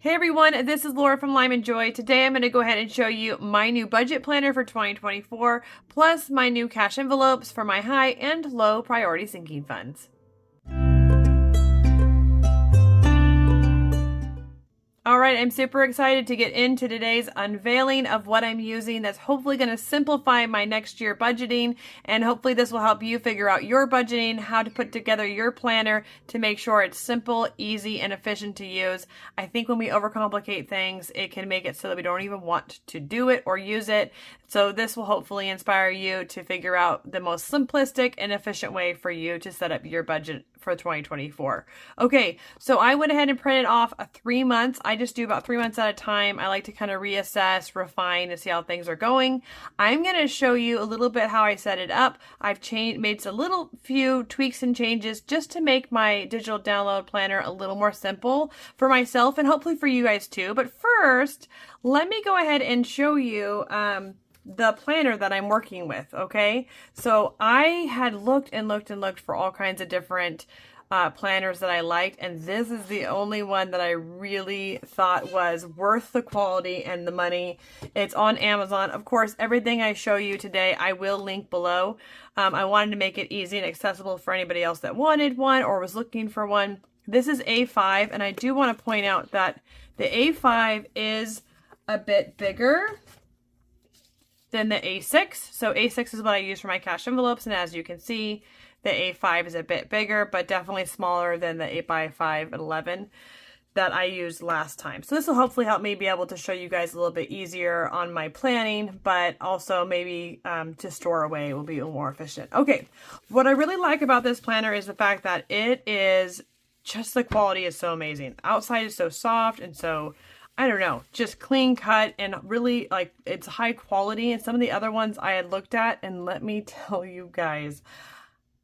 Hey everyone, this is Laura from Lime and Joy. Today I'm going to go ahead and show you my new budget planner for 2024, plus my new cash envelopes for my high and low priority sinking funds. All right, I'm super excited to get into today's unveiling of what I'm using that's hopefully going to simplify my next year budgeting, and hopefully this will help you figure out your budgeting, how to put together your planner to make sure it's simple, easy, and efficient to use. I think when we overcomplicate things, it can make it so that we don't even want to do it or use it. So this will hopefully inspire you to figure out the most simplistic and efficient way for you to set up your budget for 2024. Okay, so I went ahead and printed off a 3 months. I just do about 3 months at a time. I like to kind of reassess, refine, and see how things are going. I'm going to show you a little bit how I set it up. I've made a few tweaks and changes just to make my digital download planner a little more simple for myself and hopefully for you guys too. But first, let me go ahead and show you the planner that I'm working with, okay? So I had looked and looked and looked for all kinds of different planners that I liked, and this is the only one that I really thought was worth the quality and the money. It's on Amazon. Of course, everything I show you today, I will link below. I wanted to make it easy and accessible for anybody else that wanted one or was looking for one. This is A5, and I do want to point out that the A5 is a bit bigger than the A6. So A6 is what I use for my cash envelopes, and as you can see, the A5 is a bit bigger, but definitely smaller than the 8x5 and 11 that I used last time. So this will hopefully help me be able to show you guys a little bit easier on my planning, but also maybe to store away will be a little more efficient. Okay, what I really like about this planner is the fact that it is just, the quality is so amazing. Outside is so soft and so, I don't know, just clean cut and really like it's high quality. And some of the other ones I had looked at, and let me tell you guys,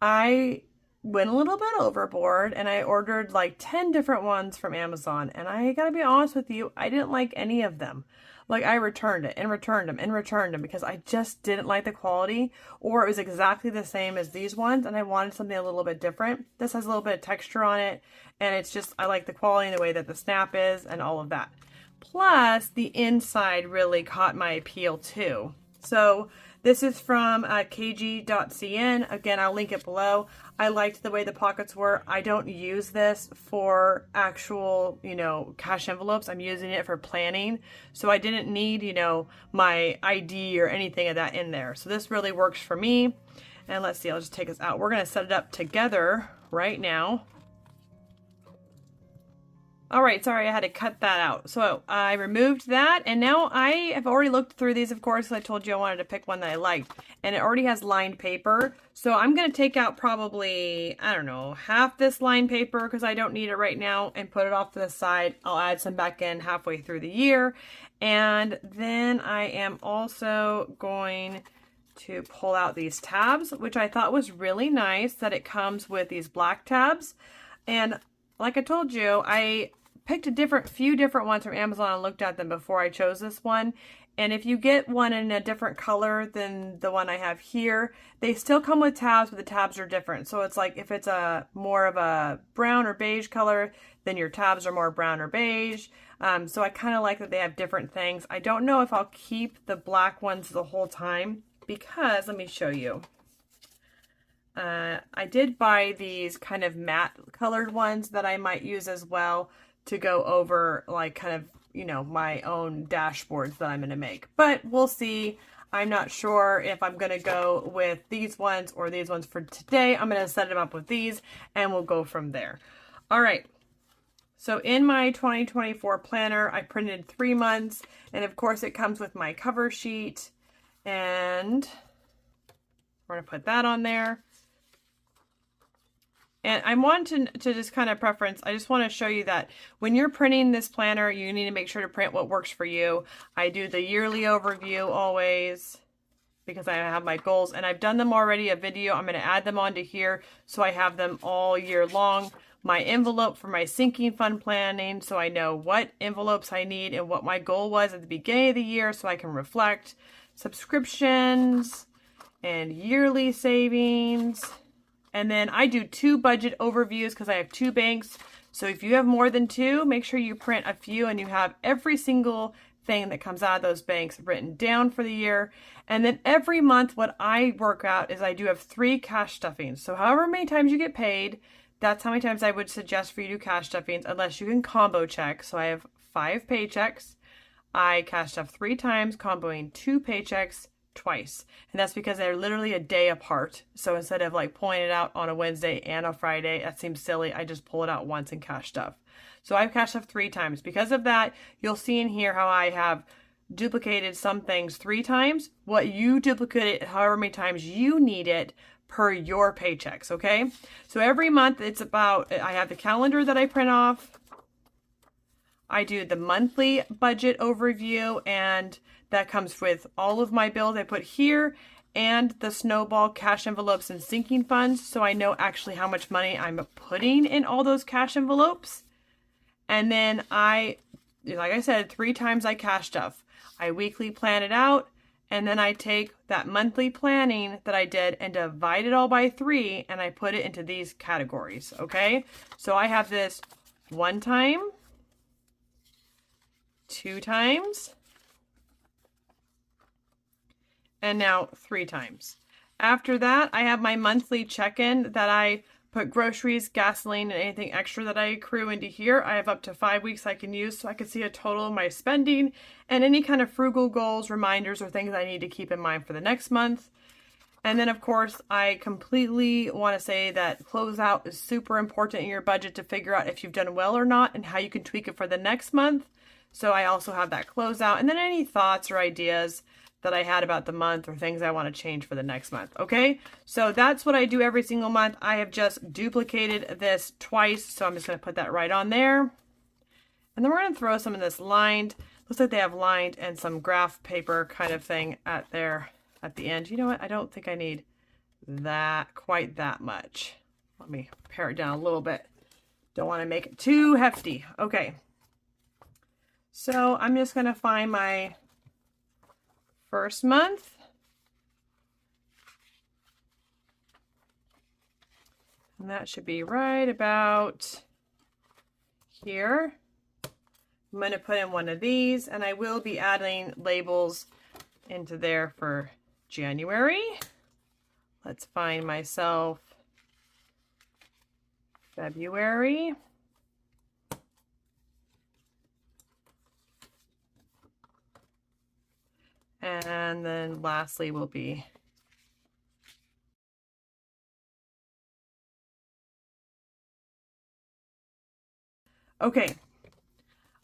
I went a little bit overboard and I ordered like 10 different ones from Amazon. And I gotta be honest with you, I didn't like any of them. Like I returned it and returned them and returned them because I just didn't like the quality, or it was exactly the same as these ones and I wanted something a little bit different. This has a little bit of texture on it, and it's just, I like the quality and the way that the snap is and all of that. Plus, the inside really caught my appeal too. So this is from kg.cn. Again, I'll link it below. I liked the way the pockets were. I don't use this for actual, cash envelopes. I'm using it for planning. So I didn't need, my ID or anything of that in there. So this really works for me. And let's see, I'll just take this out. We're going to set it up together right now. All right, sorry, I had to cut that out. So I removed that, and now I have already looked through these, of course, because I told you I wanted to pick one that I liked, and it already has lined paper. So I'm going to take out probably, I don't know, half this lined paper because I don't need it right now, and put it off to the side. I'll add some back in halfway through the year. And then I am also going to pull out these tabs, which I thought was really nice that it comes with these black tabs. And like I told you, I picked a few different ones from Amazon and looked at them before I chose this one. And if you get one in a different color than the one I have here, they still come with tabs, but the tabs are different. So it's like if it's a more of a brown or beige color, then your tabs are more brown or beige. So I kind of like that they have different things. I don't know if I'll keep the black ones the whole time because, let me show you. I did buy these kind of matte colored ones that I might use as well to go over like kind of, my own dashboards that I'm going to make. But we'll see. I'm not sure if I'm going to go with these ones or these ones for today. I'm going to set them up with these and we'll go from there. All right. So in my 2024 planner, I printed 3 months, and of course it comes with my cover sheet, and we're going to put that on there. And I want to just kind of preference, I just want to show you that when you're printing this planner, you need to make sure to print what works for you. I do the yearly overview always because I have my goals, and I've done them already, a video. I'm going to add them onto here so I have them all year long. My envelope for my sinking fund planning, so I know what envelopes I need and what my goal was at the beginning of the year so I can reflect. Subscriptions and yearly savings. And then I do 2 budget overviews because I have 2 banks. So if you have more than 2, make sure you print a few and you have every single thing that comes out of those banks written down for the year. And then every month, what I work out is I do have 3 cash stuffings. So however many times you get paid, that's how many times I would suggest for you to do cash stuffings, unless you can combo check. So I have 5 paychecks. I cash stuff 3 times, comboing 2 paychecks twice. And that's because they're literally a day apart. So instead of like pulling it out on a Wednesday and a Friday, that seems silly. I just pull it out once and cash stuff. So I've cashed stuff 3 times. Because of that, you'll see in here how I have duplicated some things 3 times. What you duplicate it however many times you need it per your paychecks, okay? So every month it's about, I have the calendar that I print off. I do the monthly budget overview, and that comes with all of my bills I put here and the snowball cash envelopes and sinking funds, so I know actually how much money I'm putting in all those cash envelopes. And then like I said, 3 times I cash stuff. I weekly plan it out, and then I take that monthly planning that I did and divide it all by 3, and I put it into these categories, okay? So I have this 1 time, 2 times, and now 3 times. After that, I have my monthly check-in that I put groceries, gasoline, and anything extra that I accrue into here. I have up to 5 weeks I can use, so I can see a total of my spending and any kind of frugal goals, reminders, or things I need to keep in mind for the next month. And then, of course, I completely want to say that closeout is super important in your budget to figure out if you've done well or not and how you can tweak it for the next month. So I also have that closeout, and then any thoughts or ideas that I had about the month or things I want to change for the next month. Okay, so that's what I do every single month. I have just duplicated this twice, so I'm just going to put that right on there. And then we're going to throw some of this lined, looks like they have lined, and some graph paper kind of thing at the end. You know what? I don't think I need that quite that much. Let me pare it down a little bit. Don't want to make it too hefty. Okay. So I'm just going to find my first month. And that should be right about here. I'm going to put in one of these, and I will be adding labels into there for January. Let's find myself February. And then lastly will be okay.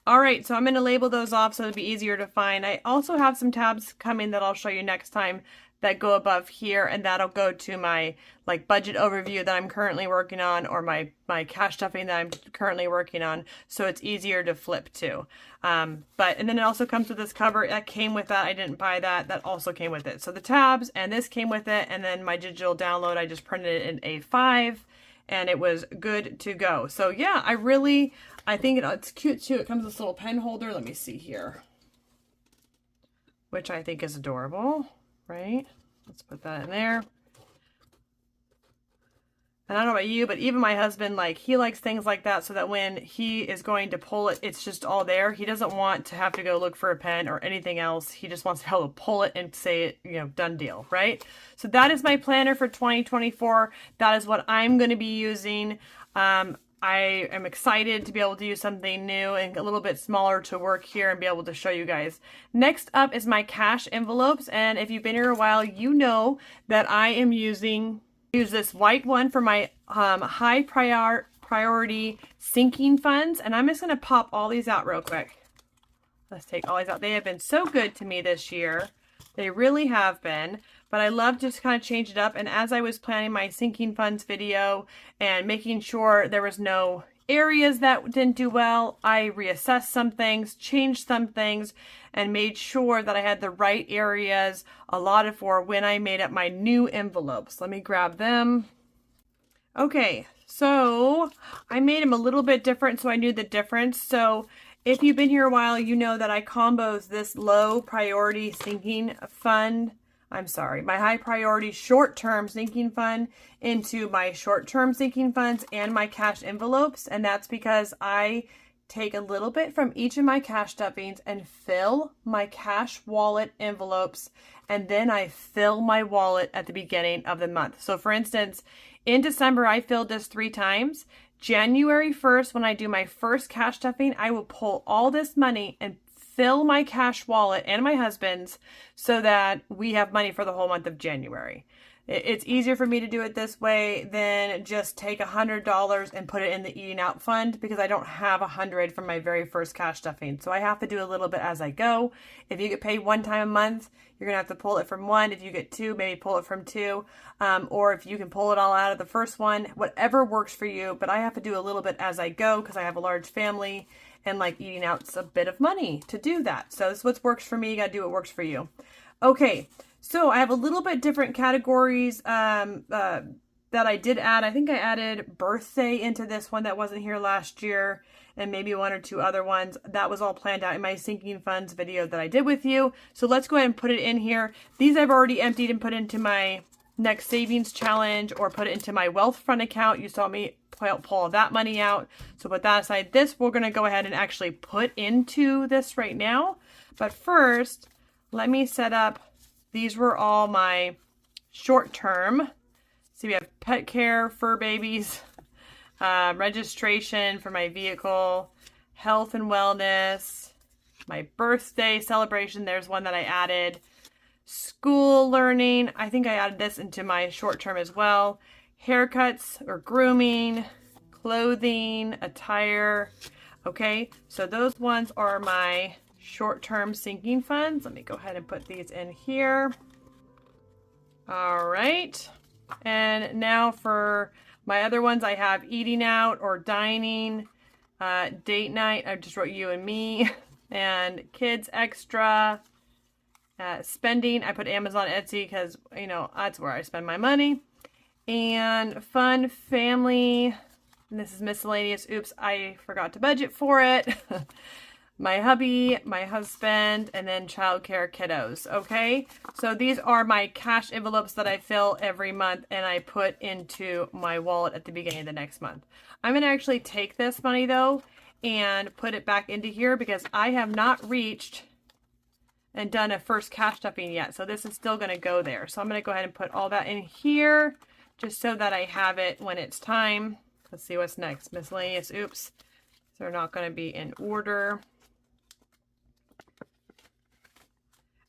All right, so I'm going to label those off so it'll be easier to find. I also have some tabs coming that I'll show you next time that go above here, and that'll go to my like budget overview that I'm currently working on, or my cash stuffing that I'm currently working on, so it's easier to flip to. And then it also comes with this cover that came with that. I didn't buy that. That also came with it. So the tabs and this came with it, and then my digital download, I just printed it in A5, and it was good to go. So yeah, I think it's cute too. It comes with this little pen holder. Let me see here, which I think is adorable. Right? Let's put that in there. And I don't know about you, but even my husband, like, he likes things like that so that when he is going to pull it, it's just all there. He doesn't want to have to go look for a pen or anything else. He just wants to be able to pull it and say it, you know, done deal, right? So that is my planner for 2024. That is what I'm going to be using. I am excited to be able to use something new and a little bit smaller to work here and be able to show you guys. Next up is my cash envelopes, and if you've been here a while, you know that I am use this white one for my high priority sinking funds, and I'm just going to pop all these out real quick. Let's take all these out. They have been so good to me this year. They really have been, but I love to just kind of change it up. And as I was planning my sinking funds video and making sure there was no areas that didn't do well, I reassessed some things, changed some things, and made sure that I had the right areas allotted for when I made up my new envelopes. Let me grab them. Okay, so I made them a little bit different so I knew the difference. So if you've been here a while, you know that I combos this low priority sinking fund my high priority short-term sinking fund into my short-term sinking funds and my cash envelopes. And that's because I take a little bit from each of my cash stuffings and fill my cash wallet envelopes. And then I fill my wallet at the beginning of the month. So for instance, in December, I filled this 3 times. January 1st, when I do my first cash stuffing, I will pull all this money and fill my cash wallet and my husband's so that we have money for the whole month of January. It's easier for me to do it this way than just take $100 and put it in the eating out fund because I don't have $100 from my very first cash stuffing. So I have to do a little bit as I go. If you get paid 1 time a month, you're gonna have to pull it from 1. If you get 2, maybe pull it from 2. Or if you can pull it all out of the first one, whatever works for you. But I have to do a little bit as I go because I have a large family and like eating out's a bit of money to do that. So this is what works for me. You gotta do what works for you. Okay. So I have a little bit different categories that I did add. I think I added birthday into this one that wasn't here last year, and maybe 1 or 2 other ones. That was all planned out in my sinking funds video that I did with you. So let's go ahead and put it in here. These I've already emptied and put into my next savings challenge or put it into my wealth fund account. You saw me pull all that money out. So put that aside. This we're going to go ahead and actually put into this right now. But first, let me set up. These were all my short term. See, we have pet care, fur babies, registration for my vehicle, health and wellness, my birthday celebration. There's one that I added. School learning. I think I added this into my short term as well. Haircuts or grooming, clothing, attire. Okay, so those ones are my short-term sinking funds. Let me go ahead and put these in here. All right. And now for my other ones, I have eating out or dining, date night. I just wrote you and me, and kids extra, spending. I put Amazon, Etsy because, you know, that's where I spend my money. And fun, family. And this is miscellaneous. Oops, I forgot to budget for it. My hubby, my husband, and then childcare kiddos. Okay, so these are my cash envelopes that I fill every month and I put into my wallet at the beginning of the next month. I'm going to actually take this money though and put it back into here because I have not reached and done a first cash stuffing yet. So this is still going to go there. So I'm going to go ahead and put all that in here just so that I have it when it's time. Let's see what's next. Miscellaneous. Oops. They're not going to be in order.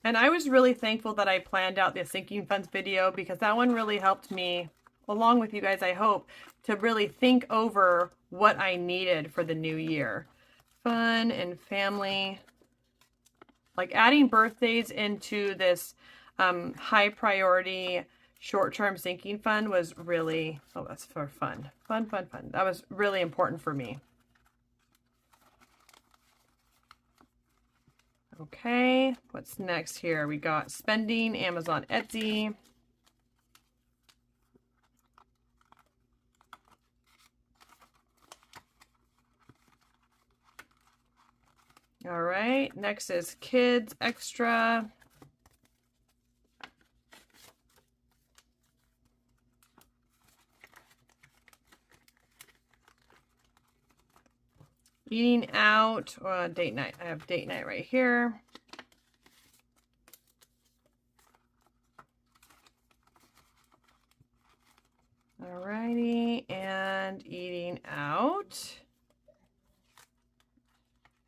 And I was really thankful that I planned out the sinking funds video because that one really helped me, along with you guys, I hope, to really think over what I needed for the new year. Fun and family. Like adding birthdays into this high priority short-term sinking fund was really, oh, that's for fun. Fun. That was really important for me. Okay, what's next here? We got spending, Amazon, Etsy. All right, next is kids, extra. Eating out, date night. I have date night right here. Alrighty, and eating out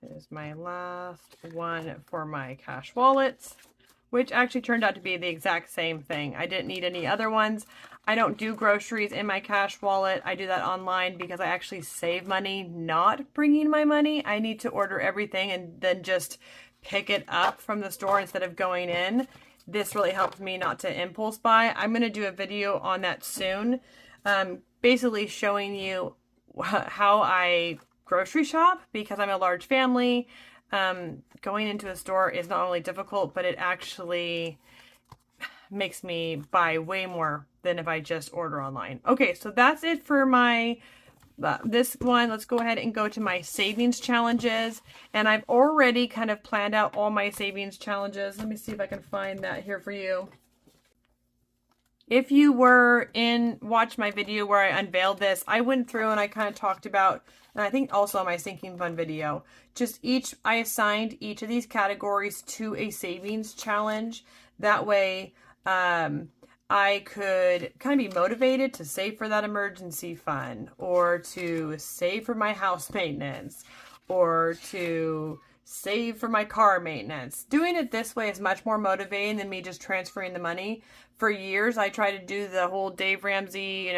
is my last one for my cash wallets, which actually turned out to be the exact same thing. I didn't need any other ones. I don't do groceries in my cash wallet. I do that online because I actually save money not bringing my money. I need to order everything and then just pick it up from the store instead of going in. This really helps me not to impulse buy. I'm going to do a video on that soon, basically showing you how I grocery shop because I'm a large family. Going into a store is not only difficult, but it actually makes me buy way more than if I just order online. Okay, so that's it for my this one. Let's go ahead and go to my savings challenges. And I've already kind of planned out all my savings challenges. Let me see if I can find that here for you. If you were watch my video where I unveiled this, I went through and I kind of talked about, and I think also on my sinking fund video, I assigned each of these categories to a savings challenge. That way, I could kind of be motivated to save for that emergency fund, or to save for my house maintenance, or to save for my car maintenance. Doing it this way is much more motivating than me just transferring the money. For years, I tried to do the whole Dave Ramsey,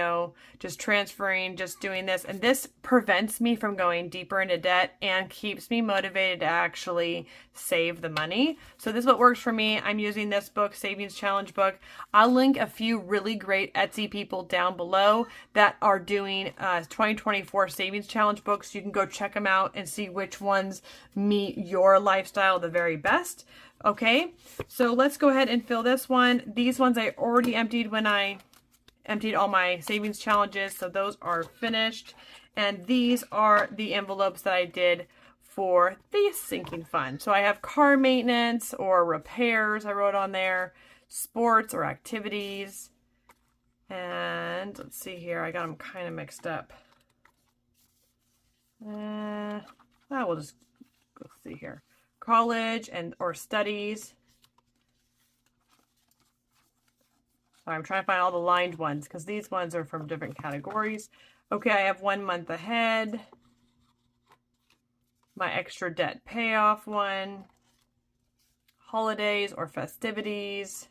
just transferring, just doing this. And this prevents me from going deeper into debt and keeps me motivated to actually save the money. So this is what works for me. I'm using this book, Savings Challenge book. I'll link a few really great Etsy people down below that are doing 2024 Savings Challenge books. You can go check them out and see which ones meet your lifestyle the very best. Okay, so let's go ahead and fill this one. These ones I already emptied when I emptied all my savings challenges, so those are finished. And these are the envelopes that I did for the sinking fund. So I have car maintenance or repairs, I wrote on there, sports or activities. And let's see here, I got them kind of mixed up. We'll just go see here. College or studies. So I'm trying to find all the lined ones because these ones are from different categories. Okay, I have 1 month ahead. My extra debt payoff one. Holidays or festivities.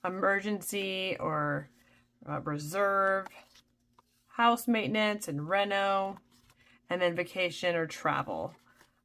Emergency or reserve. House maintenance and reno. And then vacation or travel.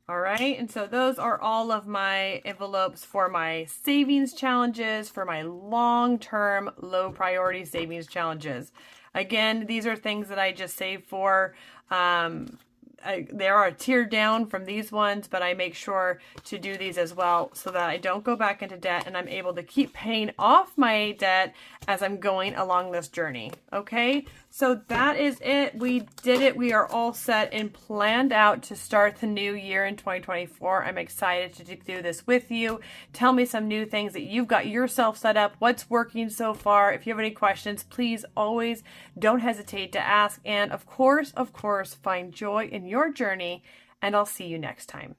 All right, and so those are all of my envelopes for my savings challenges, for my long-term, low-priority savings challenges. Again, these are things that I just save for. They are tiered down from these ones, but I make sure to do these as well so that I don't go back into debt and I'm able to keep paying off my debt as I'm going along this journey. Okay, so that is it. We did it. We are all set and planned out to start the new year in 2024. I'm excited to do this with you. Tell me some new things that you've got yourself set up. What's working so far? If you have any questions, please always don't hesitate to ask. And of course, find joy in your journey, and I'll see you next time.